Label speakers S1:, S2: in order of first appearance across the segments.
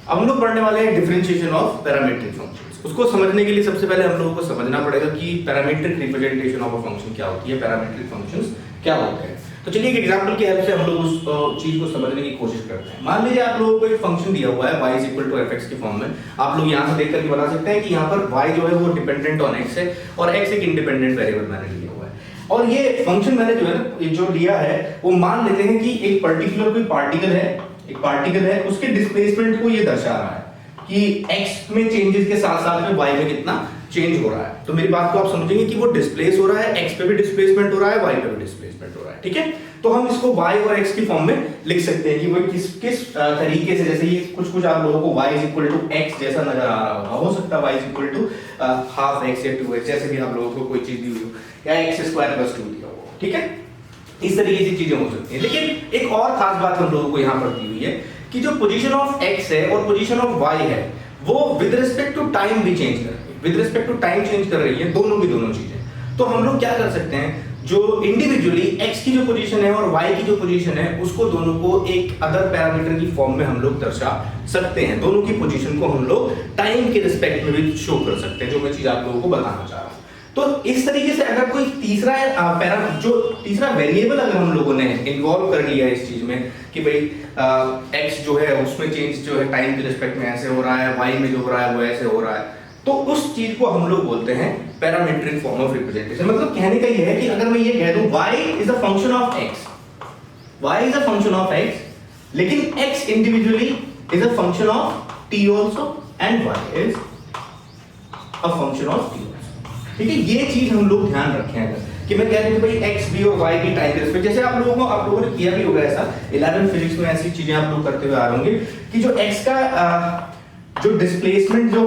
S1: अब हम लोग पढ़ने वाले हैं डिफरेंशिएशन ऑफ पैरामीट्रिक फंक्शंस। उसको समझने के लिए सबसे पहले हम लोगों को समझना पड़ेगा कि parametric representation of a function क्या होती है, पैरामीट्रिक फंक्शंस क्या होते हैं। तो चलिए एक एग्जांपल की हेल्प से हम लोग उस चीज को समझने की कोशिश करते हैं। मान लीजिए आप लोगों को एक फंक्शन दिया हुआ है y = fx की फॉर्म में। आप लोग यहाँ से देख करके बता सकते हैं कि यहाँ पर y जो है वो डिपेंडेंट ऑन x है और x एक इंडिपेंडेंट वेरिएबल मैंने लिया हुआ है। और ये फंक्शन मैंने जो है ना जो लिया है वो मान लेते हैं कि एक पर्टिकुलर कोई पार्टिकल है, उसके डिस्प्लेसमेंट को ये दर्शा रहा है कि x में चेंजेस के साथ साथ में y में कितना चेंज हो रहा है। तो मेरी बात को आप समझेंगे कि वो डिस्प्लेस हो रहा है, x पे भी डिस्प्लेसमेंट हो रहा है, y पे भी डिस्प्लेसमेंट हो रहा है, ठीक है। तो हम इसको y और x की फॉर्म में लिख सकते हैं कि वो किस तरीके से, जैसे ये कुछ आप लोगों को y = x जैसा नजर आ रहा होगा, हो सकता है y = हाफ x या 2x, जैसे भी आप लोगों को कोई चीज दी हुई हो, या x² + 2 दिया हो, ठीक है। इस तरीके की चीजें हो सकती हैं। लेकिन एक और खास बात हम लोगों को यहाँ पर दी हुई है कि जो पोजीशन ऑफ x है और पोजीशन ऑफ y है वो विद रिस्पेक्ट टू टाइम भी चेंज कर रही है, with respect to time change कर रही है, दोनों की दोनों चीजें। तो हम लोग क्या कर सकते हैं, जो इंडिविजुअली x की जो पोजीशन है और y की जो पोजीशन है उसको दोनों को एक अदर पैरामीटर की फॉर्म में हम लोग दर्शा सकते हैं। दोनों की पोजीशन को हम लोग टाइम के रिस्पेक्ट में भी शो कर सकते हैं, जो मैं चीज आप लोगों को बताना चाह रहा हूं। तो इस तरीके से अगर कोई तीसरा वेरिएबल अगर हम लोगों ने इन्वॉल्व कर लिया इस चीज में कि भाई x जो है उसमें चेंज जो है टाइम के रिस्पेक्ट में ऐसे हो रहा है, y में जो हो रहा है वो ऐसे हो रहा है, तो उस चीज को हम लोग बोलते हैं पैरामीट्रिक फॉर्म ऑफ रिप्रेजेंटेशन। मतलब कहने का ये है कि अगर मैं ये कह दूं y is a function of x, y is a function of x, लेकिन x individually is a function of t also and y is a function of t, ठीक है। ये चीज हम लोग ध्यान रखें अगर कि मैं कह दूं भाई x भी और y की टाइम के रिस्पेक्ट, जैसे आप लोगों ने किया भी होगा ऐसा 11 फिजिक्स में, ऐसी चीजें आप लोग करते हुए आ रहे होंगे कि जो x का जो डिस्प्लेसमेंट जो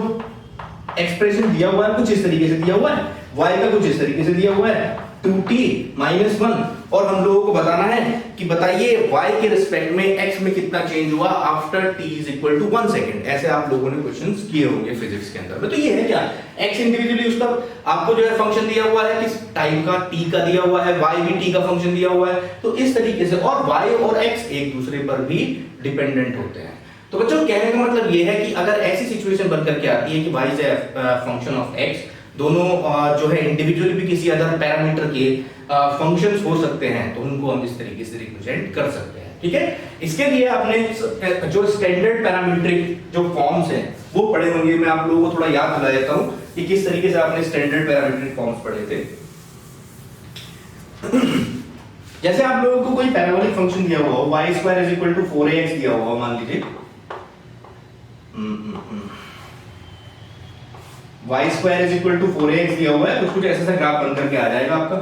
S1: एक्सप्रेशन दिया हुआ है कुछ इस तरीके से दिया हुआ है, y का कुछ इस तरीके से दिया हुआ है 2t - 1, और हम लोगों को बताना है कि बताइए y के रिस्पेक्ट में x में कितना चेंज हुआ आफ्टर t = 1 सेकंड। ऐसे आप लोगों ने क्वेश्चंस किए होंगे फिजिक्स के अंदर में। तो ये है क्या, x इंडिविजुअली उसका आपको जो है फंक्शन दिया हुआ है किस टाइम का, t का दिया हुआ है, y भी t का फंक्शन दिया हुआ है। तो इस तरीके से, और y और x एक दूसरे पर भी डिपेंडेंट होते हैं। तो बच्चों कहने का मतलब ये है कि अगर ऐसी सिचुएशन बन करके आती है कि y is a function of x, दोनों जो है इंडिविजुअली भी किसी अदर पैरामीटर के फंक्शंस हो सकते हैं, तो उनको हम इस तरीके से रिप्रेजेंट कर सकते हैं, ठीक है। इसके लिए आपने जो स्टैंडर्ड पैरामीट्रिक जो फॉर्म्स हैं वो पढ़े होंगे। मैं आप लोगों को थोड़ा याद दिला देता हूं कि किस तरीके से आपने स्टैंडर्ड पैरामीट्रिक फॉर्म्स पढ़े थे। जैसे आप लोगों को कोई पैराबोलिक फंक्शन दिया हुआ हो, y² = 4ax दिया हुआ, मान लीजिए y² = 4ax दिया हुआ है, कुछ ऐसा सा ग्राफ बन करके आ जाएगा आपका,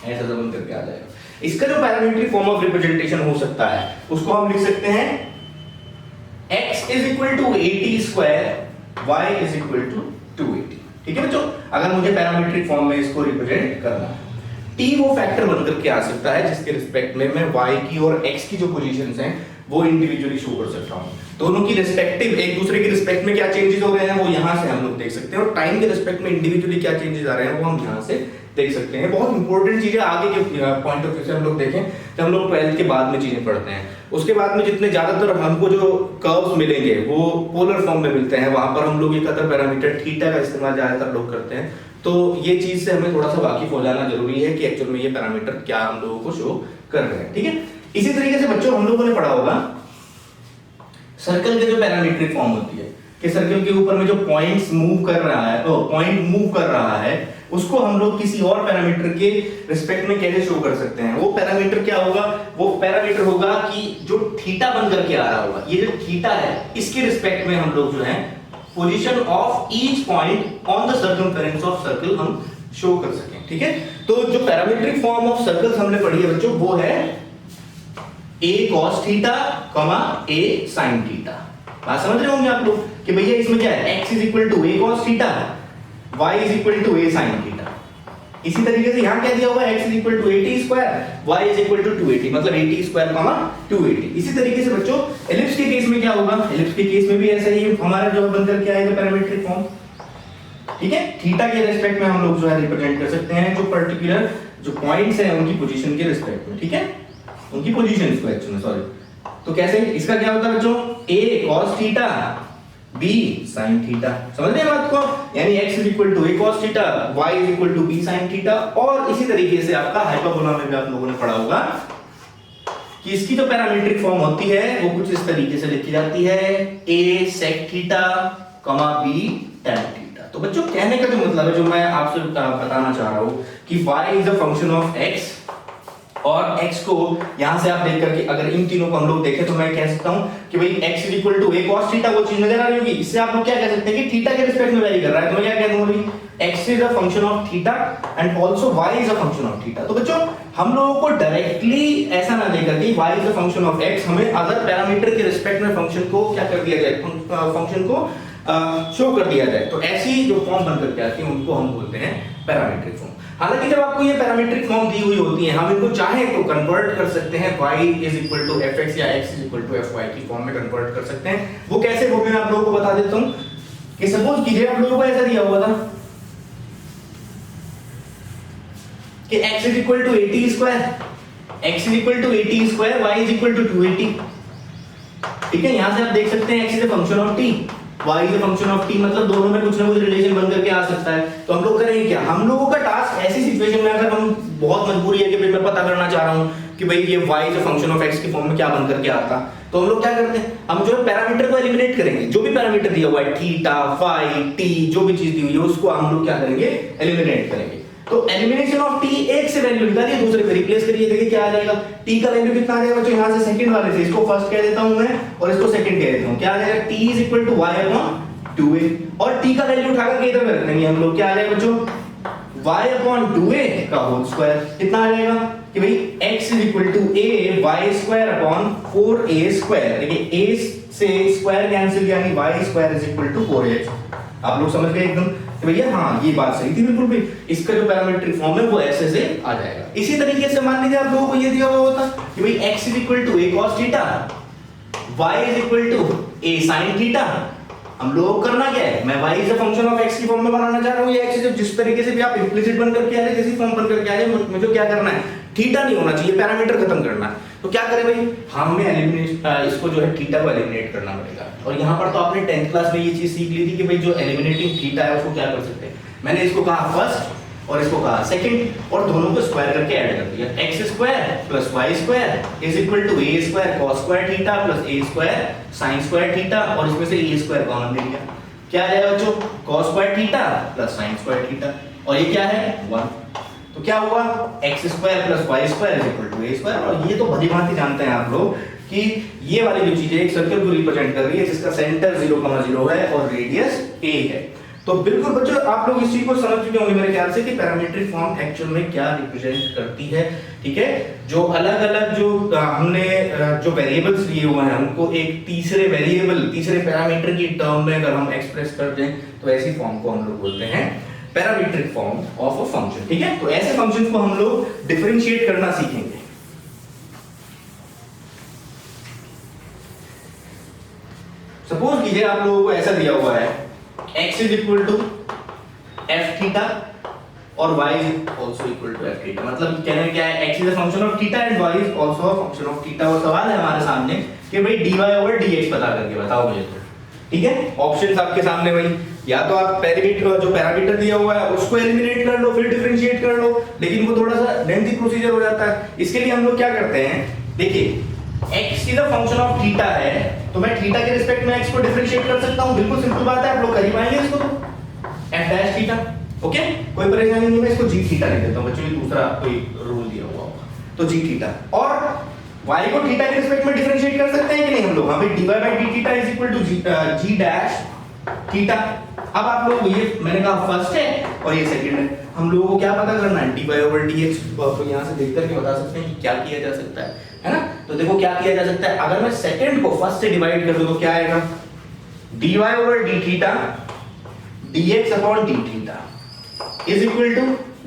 S1: ऐसा सा बन करके आ जाएगा। इसका जो पैरामीट्रिक फॉर्म ऑफ रिप्रेजेंटेशन हो सकता है उसको हम लिख सकते हैं x = 80² y = 280, ठीक है बच्चों। अगर मुझे पैरामीट्रिक फॉर्म में इसको रिप्रेजेंट करना है, t वो फैक्टर बन करके आ सकता है जिसके रिस्पेक्ट में मैं y की और x की जो पोजीशंस हैं वो इंडिविजुअली शो कर सकता हूं। दोनों की रिस्पेक्टिव एक दूसरे के रिस्पेक्ट में क्या चेंजेस हो रहे हैं वो यहां से हम लोग देख सकते हैं, और टाइम के रिस्पेक्ट में इंडिविजुअली क्या चेंजेस आ रहे हैं वो हम यहां से देख सकते हैं। बहुत इंपॉर्टेंट चीज है, आगे के पॉइंट ऑफ व्यू से हम लोग देखें जब हम लोग 12th के बाद में चीजें पढ़ते हैं, उसके बाद में जितने ज्यादातर हमको जो कर्व्स मिलेंगे वो पोलर फॉर्म में मिलते हैं, वहां पर हम लोग एक अदर पैरामीटर थीटा का इस्तेमाल ज्यादातर लोग करते हैं। तो ये चीज से हमें थोड़ा सा वाकिफ हो जाना जरूरी है कि एक्चुअल में ये पैरामीटर क्या हम लोगों को शो कर रहे हैं, ठीक है। इसी तरीके से बच्चों हम लोगों ने पढ़ा होगा सर्कल के जो पैरामीट्रिक फॉर्म होती है कि सर्कल के ऊपर में जो पॉइंट मूव कर रहा है उसको हम लोग किसी और पैरामीटर के रिस्पेक्ट में कैसे शो कर सकते हैं। वो पैरामीटर क्या होगा, वो पैरामीटर होगा कि जो थीटा बन करके आ रहा होगा, ये जो थीटा है इसके रिस्पेक्ट में हम लोग जो है position of each point on the circumference of circle हम शो कर सकें, ठीक है। तो जो पैरामीट्रिक फॉर्म ऑफ सर्कल्स हमने पढ़ी है बच्चों वो है a cos theta, a sin theta. बात समझ रहे होंगे आप लोग कि भैया इसमें क्या है, x = a cos theta, y = a sin theta. इसी तरीके से यहाँ क्या दिया हुआ है, x = 80², y = 280, मतलब 80², 280। इसी तरीके से बच्चों एलिप्स के केस में क्या होगा, एलिप्स के केस में भी ऐसा ही हमारा जो बनकर के आएगा पैरामीट्रिक फॉर्म, ठीक है। थीटा के रिस्पेक्ट में हम लोग जो है रिप्रेजेंट कर सकते हैं जो पर्टिकुलर जो पॉइंट्स हैं उनकी पोजीशन के रिस्पेक्ट में, ठीक है, उनकी पोजीशंस को एक्चुअली तो कैसे, इसका क्या होता है बच्चों, a cos theta b sin theta, समझ रहे हैं बात को, यानी x is equal to a cos theta, y is equal to b sin theta. और इसी तरीके से आपका हाइपरबोला में भी आप लोगों ने पढ़ा होगा कि इसकी जो पैरामीट्रिक फॉर्म होती है वो कुछ इस तरीके से लिखी जाती है a sec theta, b tan theta. तो बच्चों कहने का जो मतलब है, जो मैं आपसे बताना चाह रहा हूं कि y is a function of x, और x को यहां से आप देख करके अगर इन तीनों को हम लोग देखें तो मैं कह सकता हूं कि भाई x is equal to a cos theta, वो चीज नजर आ रही होगी। इससे आप लोग क्या कह सकते हैं कि थीटा के रिस्पेक्ट में वेरी कर रहा है, तो मैं क्या कह दूंगा भाई x is a function of theta and also y is a function of theta. तो बच्चों हम लोगों को डायरेक्टली ऐसा ना देकर के y is a function of x, हमें अदर पैरामीटर के रिस्पेक्ट में फंक्शन को क्या कर दिया जाए, फंक्शन को शो कर दिया जाए। तो ऐसी जो फॉर्म बन करके आती है उनको हम बोलते हैं पैरामीट्रिक फॉर्म। हालांकि जब आपको ये पैरामीट्रिक फॉर्म दी हुई होती है, हम इनको चाहे तो कन्वर्ट कर सकते हैं y is equal to fx या x is equal to fy की फॉर्म में कन्वर्ट कर सकते हैं। वो कैसे, वो मैं आप लोगों को बता देता हूं कि सपोज कीजिए आप लोगों को ऐसा दिया हुआ था कि x is equal to 80 square, x is equal to 80 square, y is equal to 280। ठीक है, यहां से आप देख सकते हैं x is a function of t, y is a function of t, मतलब दोनों में कुछ ना कुछ रिलेशन बन करके आ सकता है। तो हम लोग करेंगे क्या, हम लोगों का टास्क ऐसी सिचुएशन में, अगर हम बहुत मजबूरी है कि भाई मैं पता करना चाह रहा हूं कि भाई ये y is a function of x की फॉर्म में क्या बन करके आता, तो हम लोग क्या करते हैं, हम जो है पैरामीटर को एलिमिनेट करेंगे। जो भी पैरामीटर दिया हुआ है थीटा, फाई, टी, जो भी चीज दी हुई है उसको हम लोग क्या करेंगे, एलिमिनेट करेंगे। तो एलिमिनेशन ऑफ t, एक से वैल्यू निकालिए, दूसरे पे रिप्लेस करिए, देखिए क्या आ जाएगा। t का वैल्यू कितना आ जाएगा बच्चों, यहां से सेकंड वाले से इसको फर्स्ट कह देता हूं मैं और इसको सेकंड कह देता हूं, क्या आ जाएगा, t is equal to y upon 2a, और t का वैल्यू उठा करके इधर में रख देंगे हम लोग, क्या आ जाएगा बच्चों, y upon 2a का होल स्क्वायर। कितना आ जाएगा कि भाई x is equal to a y square upon 4a square। देखिए a से स्क्वायर कैंसिल, यानी y square is equal to 4h। आप लोग समझ गए एकदम तो भैया, हाँ ये बात सही थी बिल्कुल भी, इसका जो पैरामीट्रिक फॉर्म है वो ऐसे से आ जाएगा। इसी तरीके से मान लीजिए आप लोगों को ये दिया हुआ होता कि भाई x is equal to a cos theta, y is equal to a sin theta. हम लोगों को करना क्या है, मैं y is a function of x की फॉर्म में बनाना चाह रहा हूं, ये x जिस तरीके से भी आप इंप्लिसिट बन करके आ जाए, जैसी फॉर्म बन करके आ जाए, मुझे क्या करना है, थीटा नहीं होना चाहिए, पैरामीटर खत्म करना है। तो क्या करें भाई, हमें एलिमिनेट इसको जो है थीटा को एलिमिनेट करना पड़ेगा। और यहाँ पर तो आपने 10th क्लास में ये चीज सीख ली थी कि भाई जो एलिमिनेटिंग थीटा है उसको क्या कर सकते हैं, मैंने इसको कहा फर्स्ट और इसको कहा सेकंड, और दोनों को स्क्वायर करके ऐड कर दिया, x square plus y square is equal to a square cos square theta plus a square sin square theta, और इसमें से a स्क्वायर कॉमन ले लिया, क्या आ जाएगा बच्चों, cos square theta plus sin square theta, और ये क्या है 1। तो क्या हुआ, x square plus y square is equal to a square. और ये तो भली भांति जानते हैं आप लोग कि ये वाली जो चीज है एक सर्कल को रिप्रेजेंट कर रही है जिसका सेंटर 0,0 है और रेडियस a है। तो बिल्कुल बच्चों आप लोग इस चीज को समझ चुके होंगे मेरे ख्याल से कि पैरामीट्रिक फॉर्म एक्चुअल में क्या रिप्रेजेंट करती है। ठीक है, जो अलग अलग जो हमने जो वेरिएबल्स लिए हुए हैं उनको एक तीसरे वेरिएबल, तीसरे पैरामीटर की टर्म में अगर हम एक्सप्रेस कर दें तो ऐसी फॉर्म को हम लोग बोलते हैं parametric form of a function. ठीक है, तो ऐसे फंक्शंस को हम लोग डिफरेंशिएट करना सीखेंगे। सपोज कीजिए आप लोगों को ऐसा दिया हुआ है x is equal to f theta और y is also equal to f theta, मतलब कहने में क्या है, x is a function of theta and y is also a function of theta. और सवाल है हमारे सामने कि भाई dy over dx पता करके बताओ मुझे तो। ठीक है, ऑप्शंस आपके सामने भाई, या तो आप पैरामीटर जो पैरामीटर दिया हुआ है उसको एलिमिनेट कर लो फिर डिफरेंशिएट कर लो, लेकिन वो थोड़ा सा लेंथी प्रोसीजर हो जाता है। इसके लिए हम लोग क्या करते हैं, देखिए x is a function of theta है तो मैं थीटा के रिस्पेक्ट में x को डिफरेंशिएट कर सकता हूं, बिल्कुल सिंपल बात है, आप लोग कर ही पाएंगे इसको तो f डैश थीटा। ओके, कोई परेशानी नहीं, मैं इसको g थीटा लिख देता हूं बच्चों, ये दूसरा कोई रूल दिया हुआ होगा तो g थीटा। और y को थीटा के रिस्पेक्ट में डिफरेंशिएट कर सकते हैं कि नहीं हम लोग, हां भाई dy by d theta is equal to g dash theta. अब आप लोग ये मैंने कहा फर्स्ट है और ये सेकंड है, हम लोगों को क्या पता करना है, dy over dx। तो यहां से देख करके बता सकते हैं कि क्या किया जा सकता है ना। तो देखो क्या किया जा सकता है, अगर मैं सेकंड को फर्स्ट से डिवाइड कर दूं तो क्या आएगा, dy over d theta dx upon d theta is equal to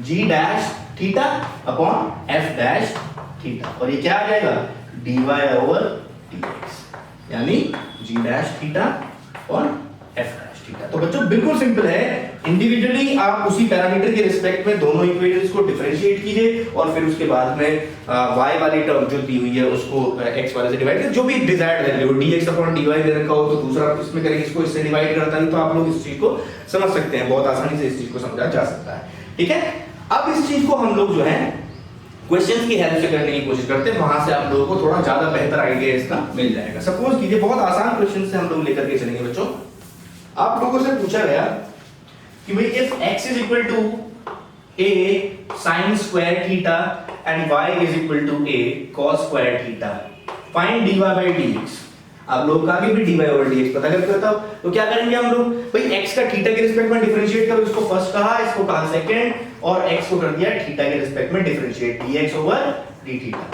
S1: g dash theta upon f dash theta, और ये क्या आ जाएगा dy over dx यानी g dash theta upon f dash theta. तो बच्चों बिल्कुल सिंपल है, इंडिविजुअली आप उसी पैरामीटर के रिस्पेक्ट में दोनों इक्वेशंस को डिफरेंशिएट कीजिए और फिर उसके बाद में y वाली टर्म जो दी हुई है उसको x वाले से डिवाइड कीजिए, जो भी डिजायर्ड वैल्यू dx/dy दे रखा हो तो दूसरा आप इसमें करेंगे, इसको इससे डिवाइड करता है, तो आप लोग इस चीज को समझ सकते हैं, बहुत आसानी से इस चीज को समझा जा सकता है। ठीक है, अब इस चीज को हम लोग जो है क्वेश्चंस की हेल्प से करने की कोशिश करते हैं, वहां से आप लोगों को थोड़ा ज्यादा बेहतर आइडिया इसका मिल जाएगा। सपोज कीजिए बहुत आसान क्वेश्चन से हम लोग लेकर के चलेंगे बच्चों। आप लोगों से पूछा गया कि भाई if x is equal to a sin square theta and y is equal to a cos square theta, find dy by dx। आप लोग का भी dy over dx पता करता हो तो क्या करेंगे हम लोग, भाई x का थीटा के रिस्पेक्ट में डिफरेंशिएट करो, इसको फर्स्ट कहा, इसको कहा सेकंड, और x को कर दिया थीटा के रिस्पेक्ट में differentiate dx over d theta.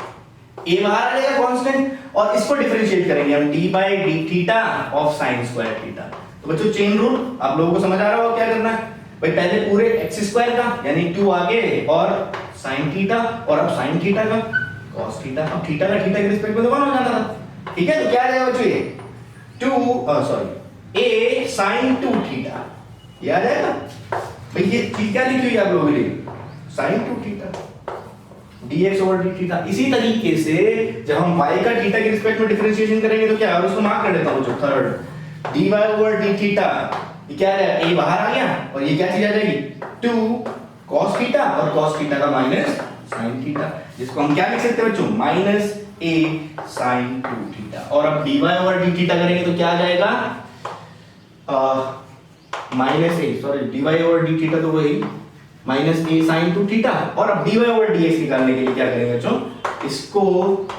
S1: a बाहर आ जाएगा कांस्टेंट, और इसको डिफरेंशिएट करेंगे हम d by d theta of sin square theta. तो बच्चों चेन रूल आप लोगों को समझ आ रहा होगा क्या करना है, भाई पहले पूरे x स्क्वायर का यानी 2 आगे और sin थीटा, और अब sin थीटा का cos थीटा, अब थीटा का थीटा के रिस्पेक्ट में तो 1 हो जाता था। ठीक है, तो क्या आ जाएगा बच्चों ये a sin 2 थीटा, ये आ जाएगा। भाई ये चीज क्या लिखी हुई है आप लोगों के लिए, sin 2 theta dx over d theta. इसी तरीके से जब हम y का थीटा के रिस्पेक्ट में डिफरेंशिएशन करेंगे तो क्या है, उसको मार्क कर देता हूं जो third dy over d theta, ये क्या है, a बाहर आ गया और ये क्या चीज आ जाएगी 2 cos थीटा, और cos थीटा का माइनस sin थीटा, जिसको हम क्या लिख सकते हैं बच्चों, माइनस a sin 2 थीटा। और अब dy over d थीटा करेंगे तो क्या आ जाएगा, minus a, sorry dy over d theta तो वही माइनस a sin 2 थीटा। और अब dy over dx निकालने के लिए क्या करेंगे बच्चों, इसको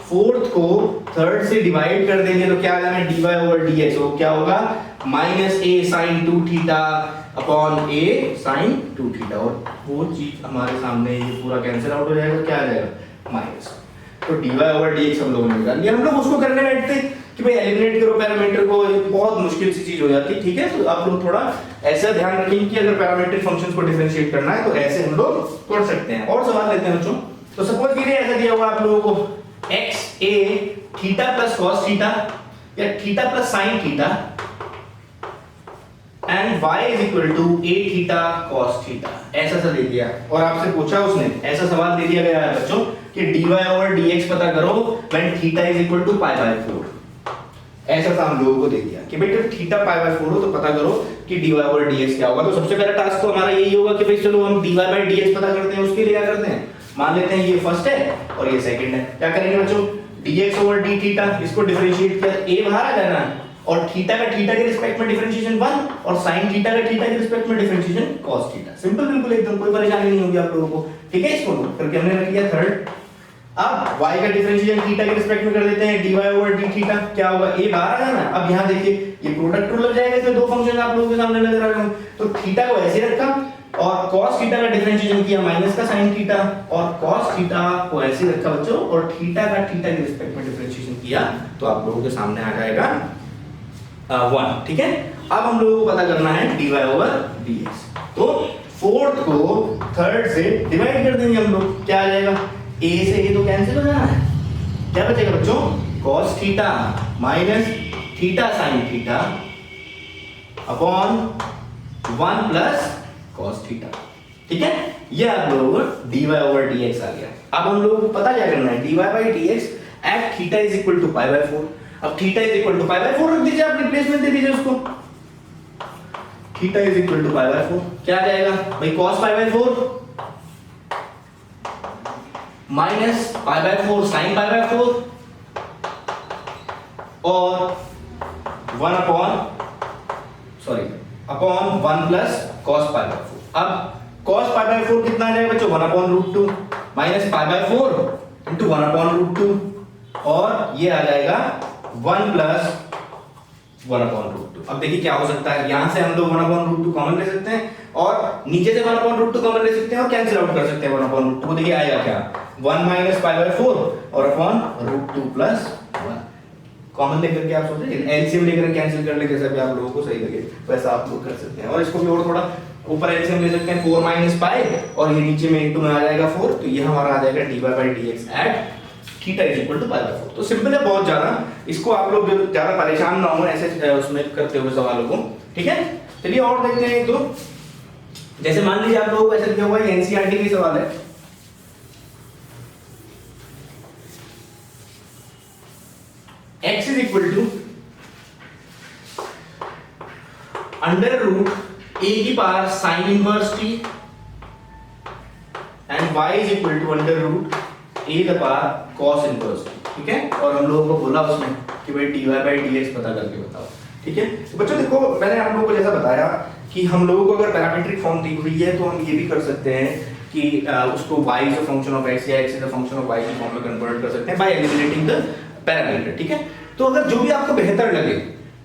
S1: फोर्थ को थर्ड से डिवाइड कर देंगे तो क्या आ जाएगा dy over dx, वो क्या होगा minus a sin 2 theta upon a sin 2 theta, और वो चीज हमारे सामने ये पूरा कैंसिल आउट हो जाएगा, क्या आ जाएगा माइनस। तो dy over dx हम लोगों ने निकाल लिया। हम लोग उसको करने बैठते कि भाई एलिमिनेट करो पैरामीटर को, ये बहुत मुश्किल सी चीज हो जाती है। ठीक है, तो आप लोग थोड़ा ऐसा ध्यान रखेंगे कि अगर पैरामीट्रिक फंक्शंस को डिफरेंशिएट करना है तो ऐसे हम लोग कर सकते हैं। और सवाल लेते हैं बच्चों, तो सपोज कीजिए ऐसा दिया हुआ आप लोगों को x a theta plus cos theta या theta plus sin theta and y is equal to a theta cos theta, ऐसा सा दे दिया और आपसे पूछा उसने, ऐसा सवाल दे दिया गया है बच्चों कि dy over dx पता करो when theta is equal to pi by 4। ऐसा सा हम लोगों को दे दिया कि भाई जब थीटा pi by 4 हो तो पता करो कि dy over dx क्या होगा। तो सबसे पहला टास्क तो हमारा यही होगा कि भाई चलो हम dy by dx पता करते हैं। उसके लिए क्या करते हैं, मान लेते हैं ये फर्स्ट है और ये सेकंड है। क्या करेंगे बच्चों, dx over d थीटा, इसको डिफरेंशिएट किया a बाहर आ जाना है, और थीटा का थीटा के रिस्पेक्ट में डिफरेंशिएशन 1 और sin थीटा का थीटा के रिस्पेक्ट में डिफरेंशिएशन cos थीटा। सिंपल, बिल्कुल एकदम कोई परेशानी नहीं होगी आप लोगों को। ठीक है, इसको करके हमने रख लिया थर्ड। अब y का डिफरेंशिएशन थीटा के रिस्पेक्ट में कर देते हैं, dy over d थीटा क्या होगा, a बाहर आ जाना। अब यहां देखिए ये प्रोडक्ट रूल लग जाएगा, इसमें दो फंक्शन आप लोगों के सामने नजर आ रहे होंगे। तो थीटा को ऐसे रखा और cos थीटा का डिफरेंशिएशन किया माइनस का sin थीटा, और cos थीटा को ऐसे रखा बच्चों और थीटा का थीटा के रिस्पेक्ट में डिफरेंशिएशन किया तो आप लोगों के सामने आ जाएगा 1। ठीक है, अब हम लोगों को पता करना है dy over dx। तो फोर्थ को थर्ड से डिवाइड कर देंगे हम लोग, क्या आ जाएगा, a से a तो कैंसिल हो जाना है, क्या बचेगा बच्चों cos theta minus theta sin theta upon 1 plus cos theta. ठीक है, ये आप लोगों को dy over dx आ गया। अब हम लोगों को पता क्या करना है, dy by dx at theta is equal to pi by 4। अब theta is equal to pi by 4 रख दीजिए, आप रिप्लेसमेंट दे दीजिए उसको, theta is equal to pi by 4 क्या आ जाएगा भाई, cos pi by 4 minus pi by 4 sin pi by 4 और 1 upon 1 plus cos pi by 4। अब cos पाई बाय 4 कितना आ जाएगा बच्चों, 1 upon root 2 minus pi by 4 into 1 upon root 2, और ये आ जाएगा 1 प्लस 1 अपॉन रूट 2। अब देखिए क्या हो सकता है, यहां से हम लोग 1 अपॉन रूट 2 कॉमन ले सकते हैं और नीचे से 1 अपॉन रूट 2 कॉमन ले सकते हैं और कैंसिल आउट कर सकते हैं 1 अपॉन रूट 2। देखिए आएगा क्या, 1 माइनस पाई बाय 4 और अपॉन रूट 2 प्लस 1 कॉमन लेकर के आप सोचिए, एलसीएम लेकर कैंसिल कर ले, जैसा भी आप लोगों को सही लगे वैसा आप लोग कर सकते हैं। और इसको भी और थोड़ा ऊपर एलसीएम ले सकते हैं, 4 माइनस पाई और ये नीचे में इनटू में आ जाएगा 4, तो ये हमारा आ जाएगा dy by dx at theta is equal to pi by 4। तो सिंपल है बहुत ज्यादा, इसको आप लोग ज्यादा परेशान ना हो ऐसे उसमें करते हुए सवालों को। ठीक है, चलिए और देखते हैं। तो जैसे मान लीजिए आप लोगों को ऐसा दिया हुआ है, एनसीईआरटी का सवाल है, x is equal to under root a की power sine inverse t and y is equal to under root a the power cos inverse t, ठीक है। और हम लोगों को बोला उसमें कि भाई dy बाई dx पता करके बताओ, ठीक है। तो बच्चों देखो, मैंने आप लोगों को जैसा बताया कि हम लोगों को अगर पैरामीट्रिक फॉर्म दी हुई है तो हम ये भी कर सकते हैं कि उसको y is a function of x या x is a function of y की फॉर्म में कन्वर्ट कर सकते हैं बाय एलिमिनेटिंग द पैरामीटर, ठीक है। तो अगर जो भी आपको बेहतर लगे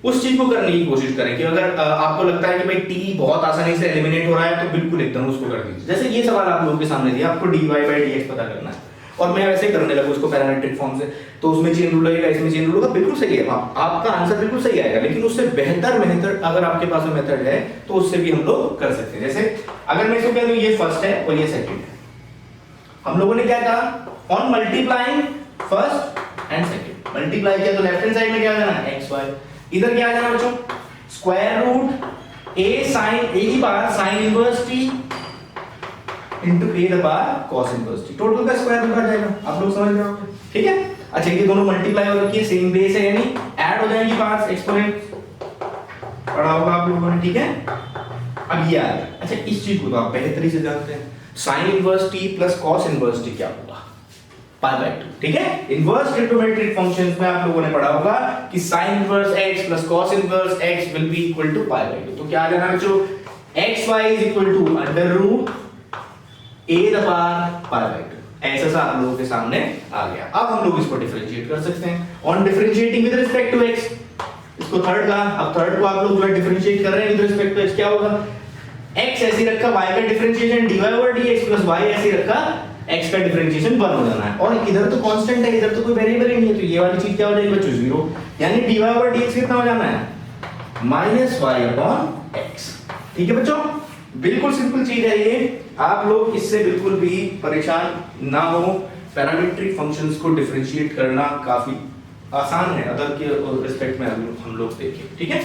S1: उस चीज को करने की कोशिश करें कि अगर आपको लगता है कि भाई t बहुत आसानी से एलिमिनेट हो रहा है तो बिल्कुल एकदम उसको कर दीजिए। जैसे ये सवाल आप लोगों के सामने दिया, आपको dy बाई dx पता करना है और मैं वैसे करने लगा उसको पैरामीट्रिक फॉर्म से, तो उसमें चेन रूल लगेगा, इसमें चेन रूल होगा, बिल्कुल सही है, आपका आंसर बिल्कुल सही आएगा। लेकिन उससे बेहतर मेथड अगर आपके पास में मेथड है तो उससे भी हम लोग कर सकते हैं। जैसे अगर मैं इसको कह दूं ये फर्स्ट है और ये सेकंड है, हम लोगों ने क्या कहा, on multiplying first and second, multiply किया तो लेफ्ट हैंड साइड में क्या आ जाना, xy, इधर क्या आ जाना बच्चों, square root a sin a की power sin inverse t into a the power cos inverse t, total का स्क्वायर रूट आ जाएगा, आप लोग समझ रहे हो, ठीक है। अच्छा ये दोनों मल्टीप्लाई हो रखी है, सेम बेस है यानी ऐड हो जाएंगी पार्ट्स, एक्सपोनेंट पढ़ा होगा आप लोगों ने, ठीक है। अब ये आ गया, अच्छा इस चीज को तो आप बेहतरी से जानते हैं, sin inverse t plus cos inverse t क्या होगा, पाई बाय 2, ठीक है। इनवर्स ट्रिग्नोमेट्रिक फंक्शंस में आप लोगों ने पढ़ा होगा कि sin इनवर्स x plus cos inverse x will be equal to pi by 2। तो क्या आ जाना बच्चों, xy is equal to under root a the power pi by 2, ऐसा सा आप लोगों के सामने आ गया। अब हम लोग इसको डिफरेंशिएट कर सकते हैं on differentiating with respect to x, इसको थर्ड का, अब थर्ड को आप लोग जो है डिफरेंशिएट कर रहे हैं विद रिस्पेक्ट टू x, क्या होगा, x ऐसे रखा, y का differentiation dy over dx plus y ऐसे रखा, x का डिफरेंशिएशन 1 हो जाना है। और इधर तो कांस्टेंट है, इधर तो कोई वेरिएबल ही नहीं है, तो ये वाली चीज क्या हो जाएगी बच्चों, 0, यानी dy ओवर dx कितना हो जाना है, -y/x, ठीक है बच्चों। बिल्कुल सिंपल चीज है ये, आप लोग इससे बिल्कुल भी परेशान ना हो। पैरामीट्रिक फंक्शंस को डिफरेंशिएट करना काफी आसान है, अदर के रिस्पेक्ट में हम लोग देखें, ठीक है।